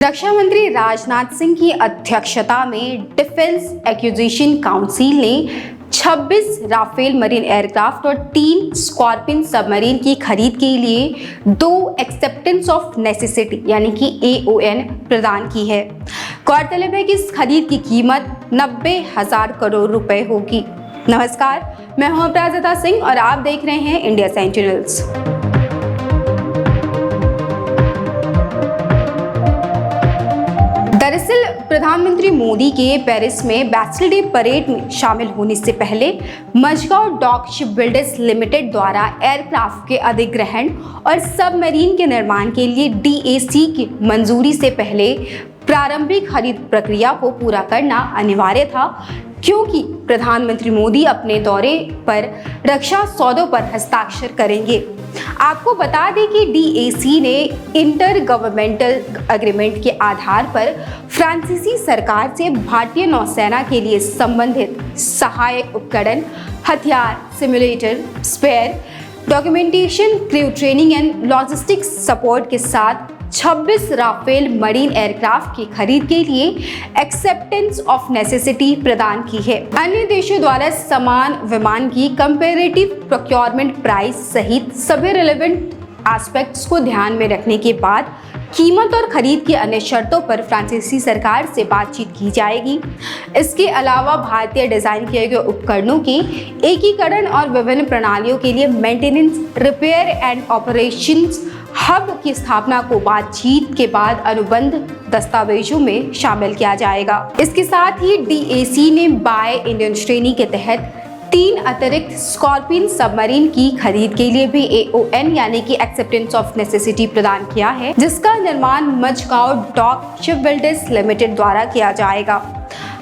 रक्षा मंत्री राजनाथ सिंह की अध्यक्षता में डिफेंस एक्विजिशन काउंसिल ने 26 राफेल मरीन एयरक्राफ्ट और 3 स्कॉर्पियन सबमरीन की खरीद के लिए 2 एक्सेप्टेंस ऑफ नेसेसिटी यानी कि AON प्रदान की है। गौरतलब है कि इस खरीद की कीमत 90,000 करोड़ रुपए होगी। नमस्कार, मैं हूं अपराजिता सिंह और आप देख रहे हैं इंडिया सेंटिनल्स। दरअसल प्रधानमंत्री मोदी के पेरिस में बैस्टिल डे परेड में शामिल होने से पहले मझगांव डॉक शिपबिल्डर्स लिमिटेड द्वारा एयरक्राफ्ट के अधिग्रहण और सबमरीन के निर्माण के लिए DAC की मंजूरी से पहले प्रारंभिक खरीद प्रक्रिया को पूरा करना अनिवार्य था, क्योंकि प्रधानमंत्री मोदी अपने दौरे पर रक्षा सौदों पर हस्ताक्षर करेंगे। आपको बता दें कि DAC ने इंटर गवर्नमेंटल एग्रीमेंट के आधार पर फ्रांसीसी सरकार से भारतीय नौसेना के लिए संबंधित सहायक उपकरण, हथियार, simulator, spare, documentation, crew training and logistics support के साथ 26 राफेल मरीन एयरक्राफ्ट की खरीद के लिए एक्सेप्टेंस ऑफ नेसेसिटी प्रदान की है। अन्य देशों द्वारा समान विमान की कंपैरेटिव प्रोक्योरमेंट प्राइस सहित सभी रिलेवेंट एस्पेक्ट्स को ध्यान में रखने के बाद कीमत और खरीद की अन्य शर्तों पर फ्रांसीसी सरकार से बातचीत की जाएगी। इसके अलावा भारतीय डिजाइन किए गए उपकरणों के एकीकरण और विभिन्न प्रणालियों के लिए maintenance, repair and operations hub की स्थापना को बातचीत के बाद अनुबंध दस्तावेजों में शामिल किया जाएगा। इसके साथ ही DAC ने बाय इंडियन श्रेणी के तहत 3 अतिरिक्त स्कॉर्पियन सबमरीन की खरीद के लिए भी AON यानी कि एक्सेप्टेंस ऑफ नेसेसिटी प्रदान किया है, जिसका निर्माण मझगांव डॉक शिपबिल्डर्स लिमिटेड द्वारा किया जाएगा।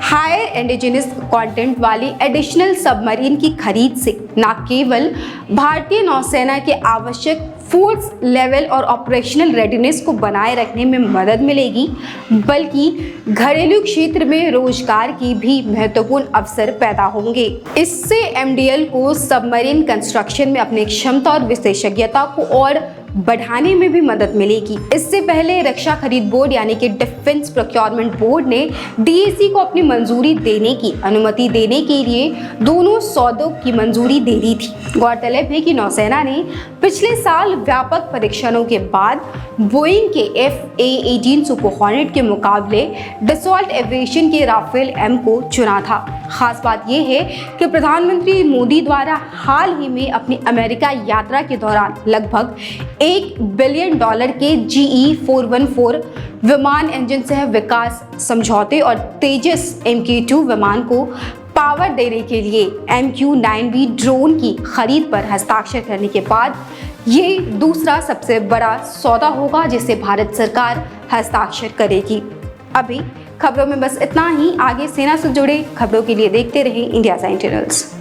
हायर इंडिजिनस कंटेंट वाली एडिशनल सबमरीन की खरीद से न केवल भारतीय नौसेना के आवश्यक फोर्स लेवल और ऑपरेशनल रेडीनेस को बनाए रखने में मदद मिलेगी, बल्कि घरेलू क्षेत्र में रोजगार की भी महत्वपूर्ण अवसर पैदा होंगे। इससे MDL को सबमरीन कंस्ट्रक्शन में अपनी क्षमता और विशेषज्ञता को और बढ़ाने में भी मदद मिलेगी। इससे पहले रक्षा खरीद बोर्ड यानी कि डिफेंस प्रोक्योरमेंट बोर्ड ने DAC को अपनी मंजूरी देने की अनुमति देने के लिए दोनों सौदों की मंजूरी दे दी थी। गौरतलब है कि नौसेना ने पिछले साल व्यापक परीक्षणों के बाद बोइंग के FA-18 सुपर हॉर्नेट के मुकाबले डसॉल्ट एविएशन के राफेल M को चुना था। खास बात यह है कि प्रधानमंत्री मोदी द्वारा हाल ही में अपनी अमेरिका यात्रा के दौरान लगभग $1 बिलियन के GE-414 विमान इंजन सह विकास समझौते और तेजस MK2 विमान को पावर देने के लिए MQ-9V ड्रोन की खरीद पर हस्ताक्षर करने के बाद ये दूसरा सबसे बड़ा सौदा होगा जिसे भारत सरकार हस्ताक्षर करेगी। अभी खबरों में बस इतना ही। आगे सेना से जुड़े खबरों के लिए देखते रहें इंडिया सेंटिनल्स।